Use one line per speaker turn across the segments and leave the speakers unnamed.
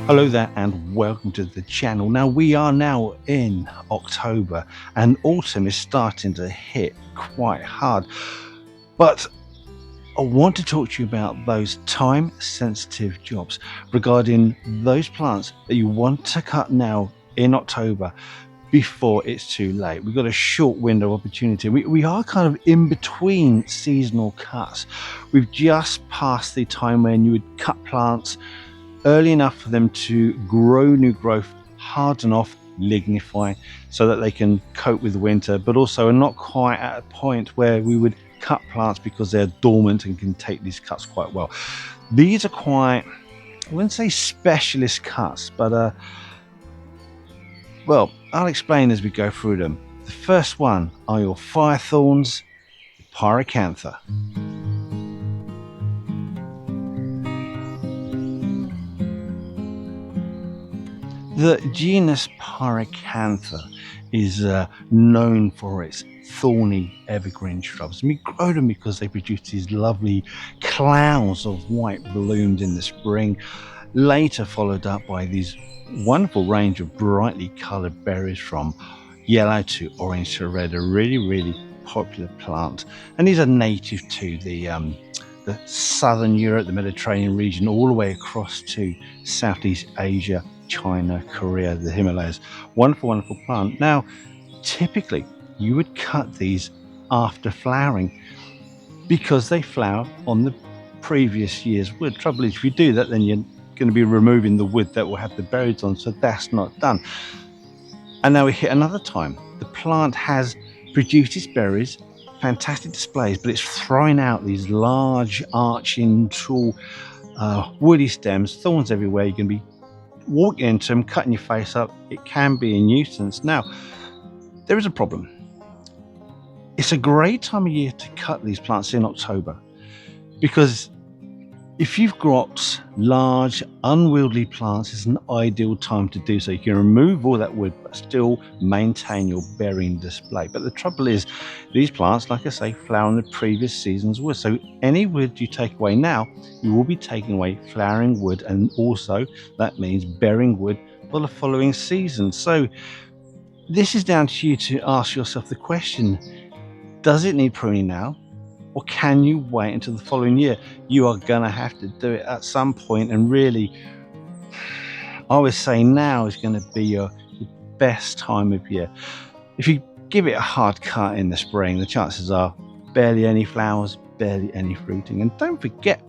Hello there and welcome to the channel. Now we are now in October and autumn is starting to hit quite hard, but I want to talk to you about those time sensitive jobs regarding those plants that you want to cut now in October before it's too late. We've got a short window of opportunity. We are kind of in between seasonal cuts. We've just passed the time when you would cut plants early enough for them to grow new growth, harden off, lignify, so that they can cope with winter, but also are not quite at a point where we would cut plants because they're dormant and can take these cuts quite well. These are quite, I wouldn't say specialist cuts, but well, I'll explain as we go through them. The first one are your Firethorns, Pyracantha. The genus Pyracantha is known for its thorny evergreen shrubs. And we grow them because they produce these lovely clouds of white blooms in the spring, later followed up by these wonderful range of brightly coloured berries from yellow to orange to red. A really popular plant, and these are native to the southern Europe, the Mediterranean region, all the way across to Southeast Asia, China, Korea, the Himalayas. Wonderful plant. Now, typically you would cut these after flowering because they flower on the previous year's wood. Trouble is, if you do that, then you're going to be removing the wood that will have the berries on, so that's not done. And now we hit another time. The plant has produced its berries, fantastic displays, but it's throwing out these large arching tall woody stems, thorns everywhere. You can be walking into them, cutting your face up. It can be a nuisance. Now, there is a problem. It's a great time of year to cut these plants in October, because if you've got large unwieldy plants, it's an ideal time to do so. You can remove all that wood but still maintain your berrying display. But the trouble is, these plants, like I say, flower in the previous season's wood. So any wood you take away now, you will be taking away flowering wood, and also that means bearing wood for the following season. So this is down to you to ask yourself the question: does it need pruning now, or can you wait until the following year? You are going to have to do it at some point, and really, I would say now is going to be your best time of year. If you give it a hard cut in the spring, the chances are barely any flowers, barely any fruiting. And don't forget,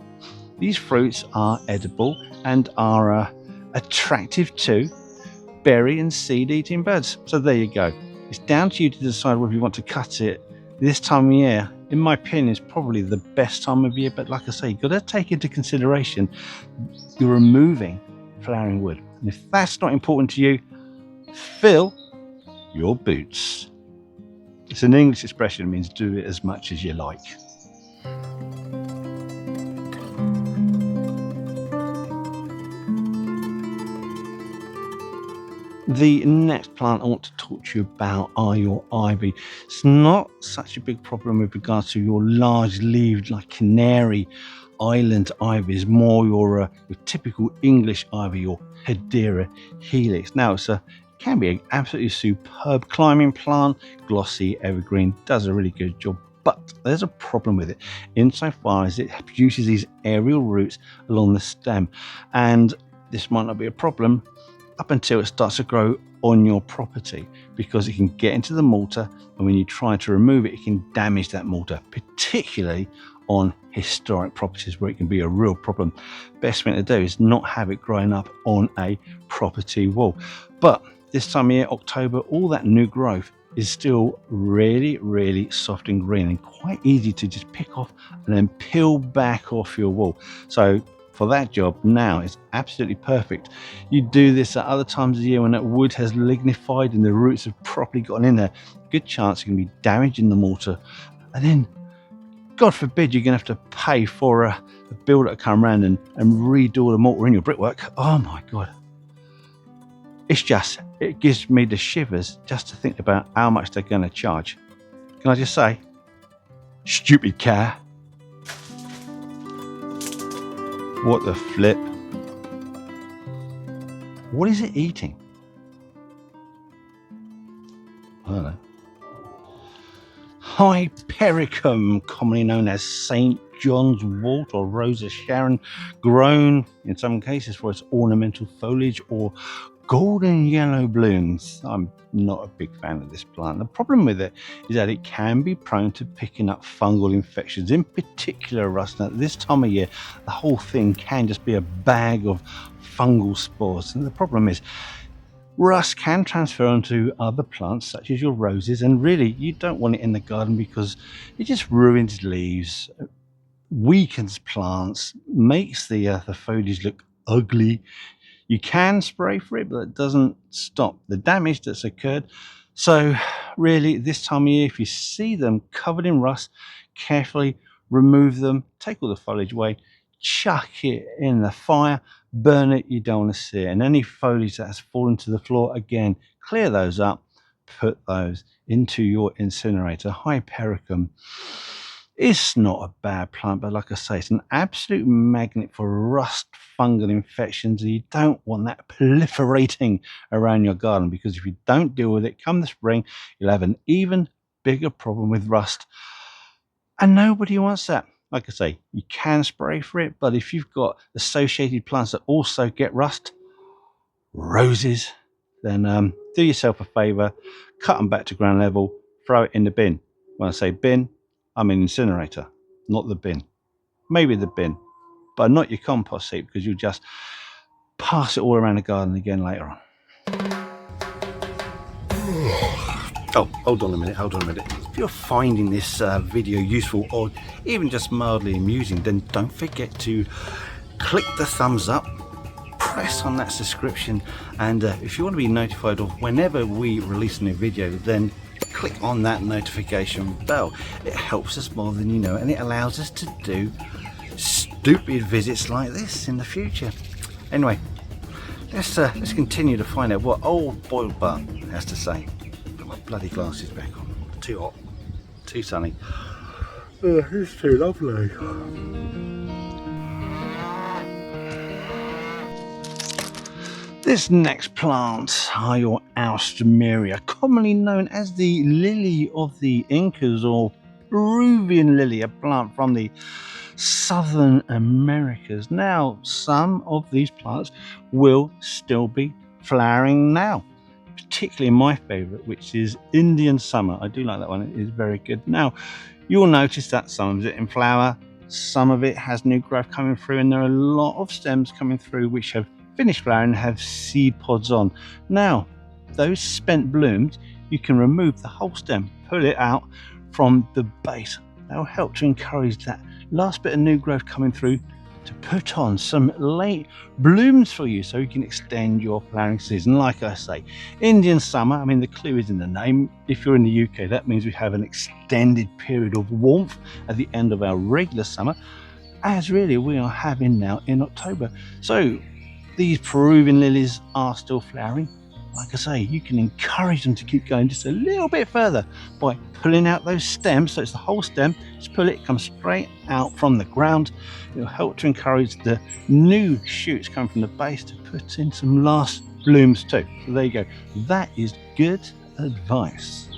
these fruits are edible and are attractive to berry and seed eating birds. So there you go. It's down to you to decide whether you want to cut it this time of year. In my opinion, is probably the best time of year, but like I say, you've got to take into consideration you're removing flowering wood. And if that's not important to you, fill your boots. It's an English expression, it means do it as much as you like. The next plant I want to talk to you about are your ivy. It's not such a big problem with regards to your large leaved, like Canary Island ivy. It's more your typical English ivy, your Hedera helix. Now it can be an absolutely superb climbing plant, glossy, evergreen, does a really good job. But there's a problem with it insofar as it produces these aerial roots along the stem, and this might not be a problem up until it starts to grow on your property, because it can get into the mortar, and when you try to remove it, it can damage that mortar, particularly on historic properties where it can be a real problem. Best thing to do is not have it growing up on a property wall. But this time of year, October, all that new growth is still really soft and green and quite easy to just pick off and then peel back off your wall. So for that job, now is absolutely perfect. You do this at other times of the year when that wood has lignified and the roots have properly gotten in there. Good chance you're going to be damaging the mortar, and then God forbid you're going to have to pay for a builder to come around and redo the mortar in your brickwork. Oh my God. It gives me the shivers just to think about how much they're going to charge. Can I just say, stupid car. What the flip? What is it eating? I don't know. Hypericum, commonly known as St. John's Wort or Rose of Sharon, grown in some cases for its ornamental foliage or golden yellow blooms. I'm not a big fan of this plant. The problem with it is that it can be prone to picking up fungal infections, in particular rust. Now, at this time of year, the whole thing can just be a bag of fungal spores. And the problem is, rust can transfer onto other plants such as your roses, and really you don't want it in the garden because it just ruins leaves, weakens plants, makes the foliage look ugly. You can spray for it, but it doesn't stop the damage that's occurred. So really, this time of year, if you see them covered in rust, carefully remove them, take all the foliage away, chuck it in the fire, burn it. You don't want to see it. And any foliage that has fallen to the floor, again, clear those up, put those into your incinerator. Hypericum is not a bad plant, but like I say, it's an absolute magnet for rust fungal infections. You don't want that proliferating around your garden, because if you don't deal with it come the spring, you'll have an even bigger problem with rust, and nobody wants that. Like I say, you can spray for it, but if you've got associated plants that also get rust, roses, then do yourself a favor, cut them back to ground level, throw it in the bin. When I say bin, I mean incinerator, not the bin. Maybe the bin, but not your compost heap, because you'll just pass it all around the garden again later on. Oh, hold on a minute. If you're finding this video useful or even just mildly amusing, then don't forget to click the thumbs up, press on that subscription, and if you want to be notified of whenever we release a new video, then click on that notification bell. It helps us more than you know, and it allows us to do stupid visits like this in the future. Anyway, let's continue to find out what old boiled butt has to say. Put my bloody glasses back on. Too hot, too sunny. It's too lovely. This next plant are your Alstroemeria, commonly known as the lily of the Incas or Peruvian lily, a plant from the Southern Americas. Now, some of these plants will still be flowering now, particularly my favorite, which is Indian Summer. I do like that one, it is very good. Now, you'll notice that some of it in flower, some of it has new growth coming through, and there are a lot of stems coming through which have finished flowering and have seed pods on. Now, those spent blooms, you can remove the whole stem, pull it out from the base. That will help to encourage that last bit of new growth coming through to put on some late blooms for you, so you can extend your flowering season. Like I say, Indian Summer, I mean, the clue is in the name. If you're in the UK, that means we have an extended period of warmth at the end of our regular summer, as really we are having now in October. So these Peruvian lilies are still flowering. Like I say, you can encourage them to keep going just a little bit further by pulling out those stems. So it's the whole stem, just pull it, come straight out from the ground. It'll help to encourage the new shoots coming from the base to put in some last blooms too. So there you go. That is good advice.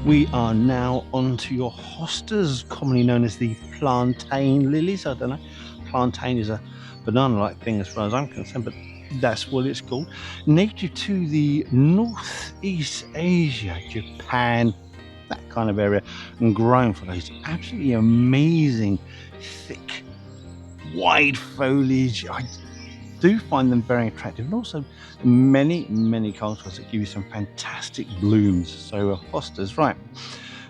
We are now on to your hostas, commonly known as the plantain lilies. I don't know, plantain is a banana-like thing as far as I'm concerned, but that's what it's called. Native to the Northeast Asia, Japan, that kind of area, and grown for those absolutely amazing, thick, wide foliage. I do find them very attractive, and also many cultures that give you some fantastic blooms. So hostas, right.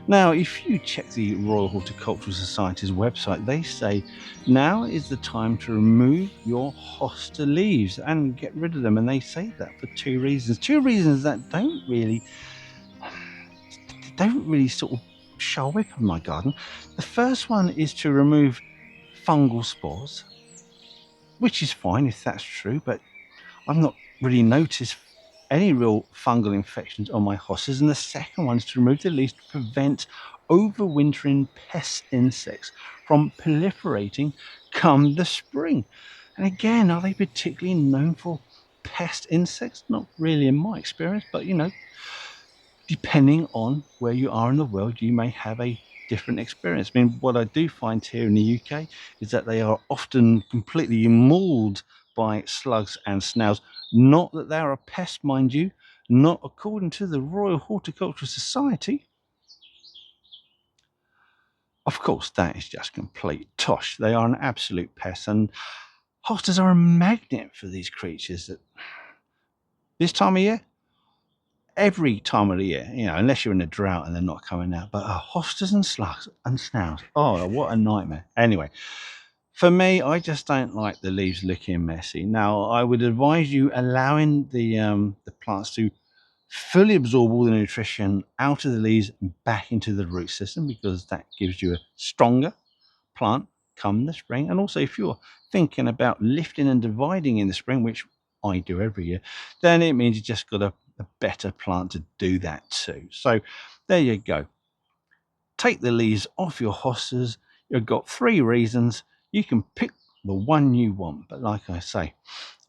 Now, if you check the Royal Horticultural Society's website, they say now is the time to remove your hosta leaves and get rid of them. And they say that for two reasons that don't really sort of show up in my garden. The first one is to remove fungal spores, which is fine if that's true, but I've not really noticed any real fungal infections on my hostas, and the second one is to remove the leaves to prevent overwintering pest insects from proliferating come the spring. And again, are they particularly known for pest insects? Not really in my experience, but depending on where you are in the world, you may have a different experience. I mean, what I do find here in the UK is that they are often completely mauled by slugs and snails. Not that they're a pest, mind you, not according to the Royal Horticultural Society. Of course, that is just complete tosh. They are an absolute pest, and hostas are a magnet for these creatures that this time of year, every time of the year, unless you're in a drought and they're not coming out. But hostas and slugs and snails, oh, what a nightmare. Anyway, for me, I just don't like the leaves looking messy. Now, I would advise you allowing the plants to fully absorb all the nutrition out of the leaves and back into the root system, because that gives you a stronger plant come the spring. And also, if you're thinking about lifting and dividing in the spring, which I do every year, then it means you just got a better plant to do that too. So there you go. Take the leaves off your hostas. You've got 3 reasons. You can pick the one you want, but like I say,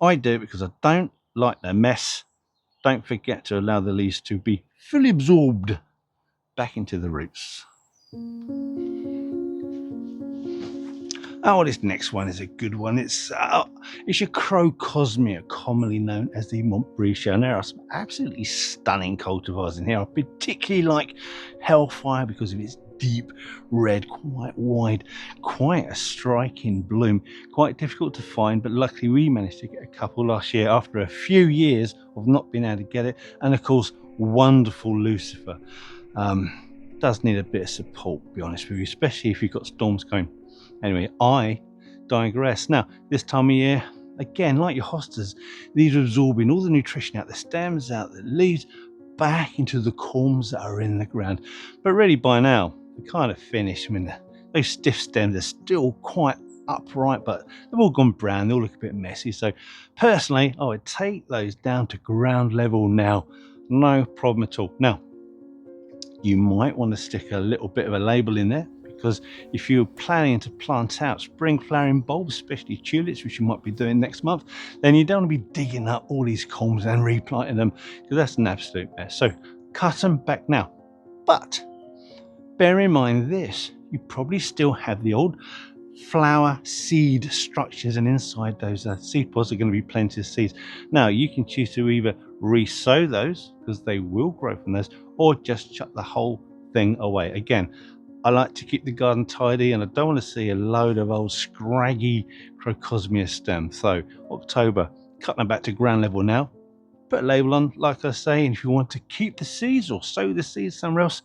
I do it because I don't like the mess. Don't forget to allow the leaves to be fully absorbed back into the roots. Oh, this next one is a good one. It's your Crocosmia, commonly known as the Montbretia. And there are some absolutely stunning cultivars in here. I particularly like Hellfire because of its deep red, quite wide, quite a striking bloom. Quite difficult to find, but luckily we managed to get a couple last year after a few years of not being able to get it. And of course, wonderful Lucifer. Does need a bit of support, to be honest with you, especially if you've got storms going. Anyway, I digress. Now, this time of year, again, like your hostas, these are absorbing all the nutrition out the stems, out the leaves, back into the corms that are in the ground. But really, by now, we're kind of finished. I mean, those stiff stems are still quite upright, but they've all gone brown. They all look a bit messy. So, personally, I would take those down to ground level now. No problem at all. Now, you might want to stick a little bit of a label in there, because if you're planning to plant out spring flowering bulbs, especially tulips, which you might be doing next month, then you don't want to be digging up all these culms and replanting them, because that's an absolute mess. So cut them back now. But bear in mind this, you probably still have the old flower seed structures, and inside those seed pods are going to be plenty of seeds. Now you can choose to either re-sow those, because they will grow from those, or just chuck the whole thing away. Again, I like to keep the garden tidy, and I don't want to see a load of old scraggy Crocosmia stems. So October, cut them back to ground level now. Put a label on, like I say, and if you want to keep the seeds or sow the seeds somewhere else,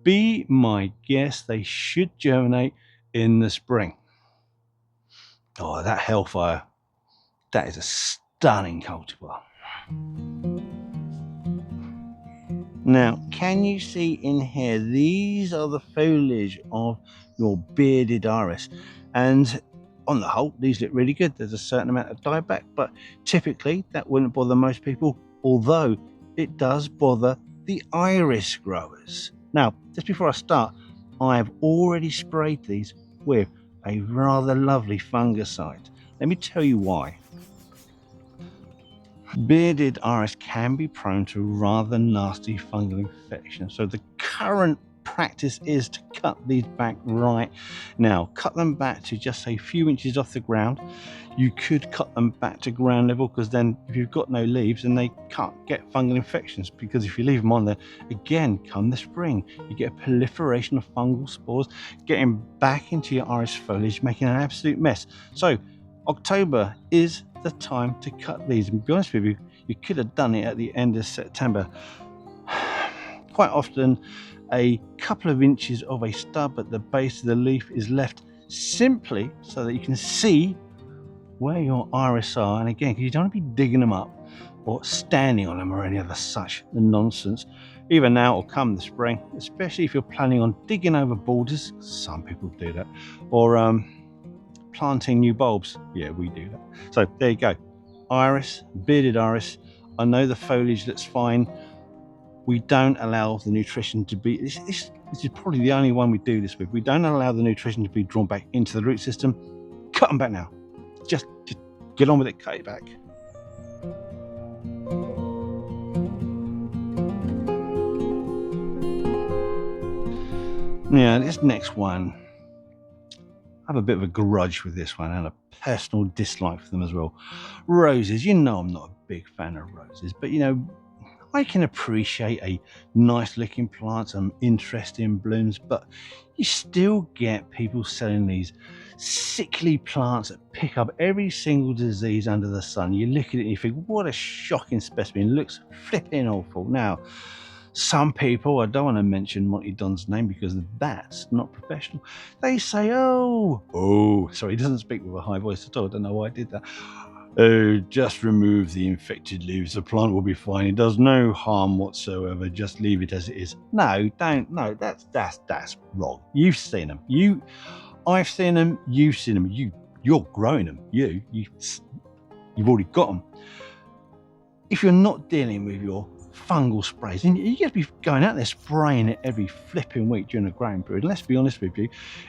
be my guest, they should germinate in the spring. Oh, that Hellfire, that is a stunning cultivar. Now, can you see in here, these are the foliage of your bearded iris, and on the whole, these look really good. There's a certain amount of dieback, but typically that wouldn't bother most people, although it does bother the iris growers. Now, just before I start, I have already sprayed these with a rather lovely fungicide. Let me tell you why. Bearded iris can be prone to rather nasty fungal infections, so the current practice is to cut these back right now. Cut them back to just a few inches off the ground. You could cut them back to ground level, because then if you've got no leaves, then they can't get fungal infections, because if you leave them on there, again, come the spring, you get a proliferation of fungal spores getting back into your iris foliage, making an absolute mess. So October is the time to cut these, and to be honest with you, you could have done it at the end of September. Quite often a couple of inches of a stub at the base of the leaf is left simply so that you can see where your iris are, and again, because you don't want to be digging them up or standing on them or any other such nonsense, either now or come the spring, especially if you're planning on digging over borders. Some people do that, or planting new bulbs. Yeah, we do that. So there you go, iris, bearded iris. I know the foliage looks fine. We don't allow the nutrition to be, this is probably the only one we do this with. We don't allow the nutrition to be drawn back into the root system. Cut them back now. Just get on with it, cut it back. Yeah, this next one, I have a bit of a grudge with this one and a personal dislike for them as well. Roses, you know I'm not a big fan of roses, but you know, I can appreciate a nice looking plant, some interesting blooms, but you still get people selling these sickly plants that pick up every single disease under the sun. You look at it and you think, what a shocking specimen, it looks flipping awful. Now, some people, I don't want to mention Monty Don's name because that's not professional, they say, oh, sorry, he doesn't speak with a high voice at all, I don't know why I did that. Oh, just remove the infected leaves, the plant will be fine, it does no harm whatsoever, just leave it as it is. No, don't, no, that's wrong. You've seen them, I've seen them, you've seen them, you're growing them, you've already got them. If you're not dealing with your fungal sprays, and you got to be going out there spraying it every flipping week during the growing period. Let's be honest with you,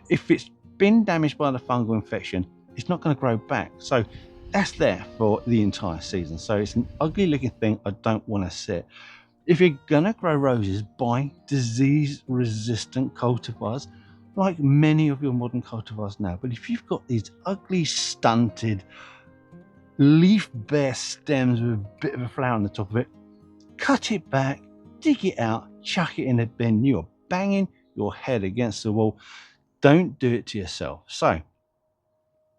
if it's been damaged by the fungal infection, it's not going to grow back. So that's there for the entire season. So it's an ugly looking thing I don't want to see. If you're going to grow roses, buy disease resistant cultivars like many of your modern cultivars now. But if you've got these ugly stunted leaf bare stems with a bit of a flower on the top of it, cut it back, dig it out, chuck it in a bin. You are banging your head against the wall. Don't do it to yourself. So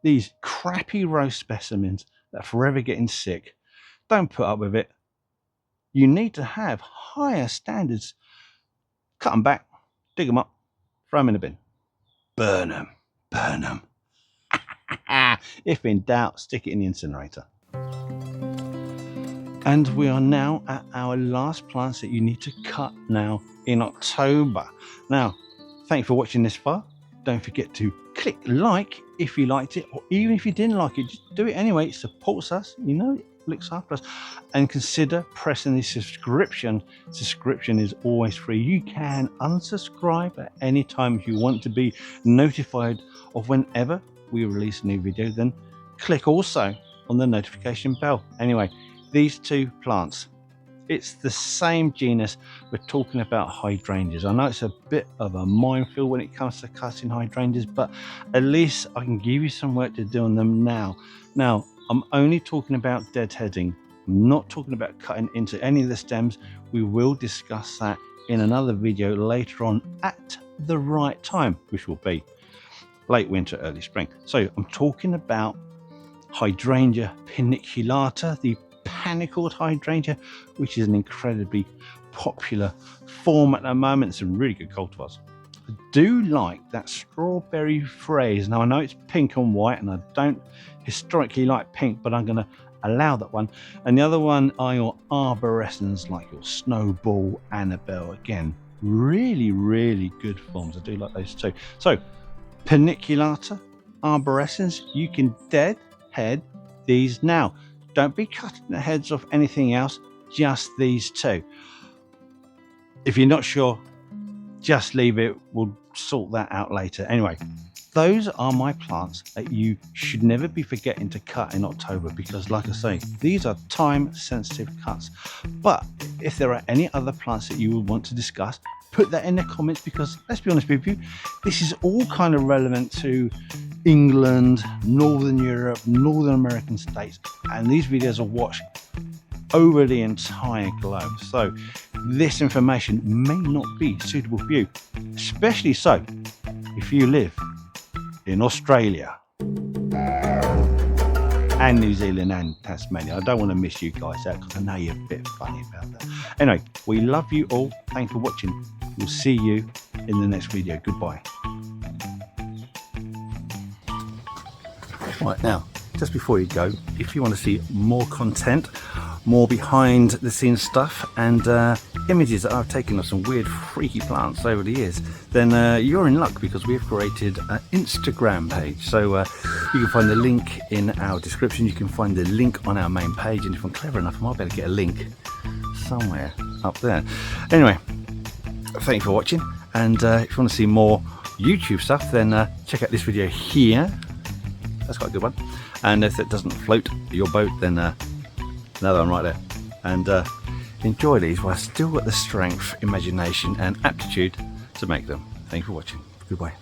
these crappy rose specimens that are forever getting sick, don't put up with it. You need to have higher standards. Cut them back, dig them up, throw them in a bin. Burn them, burn them. If in doubt, stick it in the incinerator. And we are now at our last plants that you need to cut now in October. Now, thank you for watching this far. Don't forget to click like if you liked it, or even if you didn't like it, just do it anyway. It supports us, you know, it looks after us. And consider pressing the subscription. Subscription is always free. You can unsubscribe at any time if you want to be notified of whenever we release a new video. Then click also on the notification bell. Anyway, these two plants, it's the same genus. We're talking about hydrangeas. I know it's a bit of a minefield when it comes to cutting hydrangeas, but at least I can give you some work to do on them now. Now, I'm only talking about deadheading. I'm not talking about cutting into any of the stems. We will discuss that in another video later on at the right time, which will be late winter, early spring. So I'm talking about Hydrangea paniculata, the panicled hydrangea, which is an incredibly popular form at the moment. Some really good cultivars. I do like that strawberry phrase. Now I know it's pink and white, and I don't historically like pink, but I'm going to allow that one. And the other one are your arborescens, like your Snowball, Annabelle. Again, really good forms. I do like those too. So paniculata, arborescens, you can deadhead these now. Don't be cutting the heads off anything else, just these two. If you're not sure, just leave it. We'll sort that out later. Anyway, those are my plants that you should never be forgetting to cut in October, because like I say, these are time sensitive cuts. But if there are any other plants that you would want to discuss, put that in the comments, because let's be honest with you, this is all kind of relevant to England, Northern Europe, Northern American states, and these videos are watched over the entire globe. So this information may not be suitable for you, especially so if you live in Australia and New Zealand and Tasmania. I don't want to miss you guys out because I know you're a bit funny about that. Anyway, we love you all. Thanks for watching. We'll see you in the next video. Goodbye. Right, now, just before you go, if you want to see more content, more behind the scenes stuff, and images that I've taken of some weird freaky plants over the years, then you're in luck, because we've created an Instagram page. So you can find the link in our description, you can find the link on our main page, and if I'm clever enough I might be able to get a link somewhere up there. Anyway, thank you for watching, and if you want to see more YouTube stuff, then check out this video here. That's quite a good one. And if it doesn't float your boat, then another one right there. And enjoy these while I've still got the strength, imagination and aptitude to make them. Thank you for watching. Goodbye.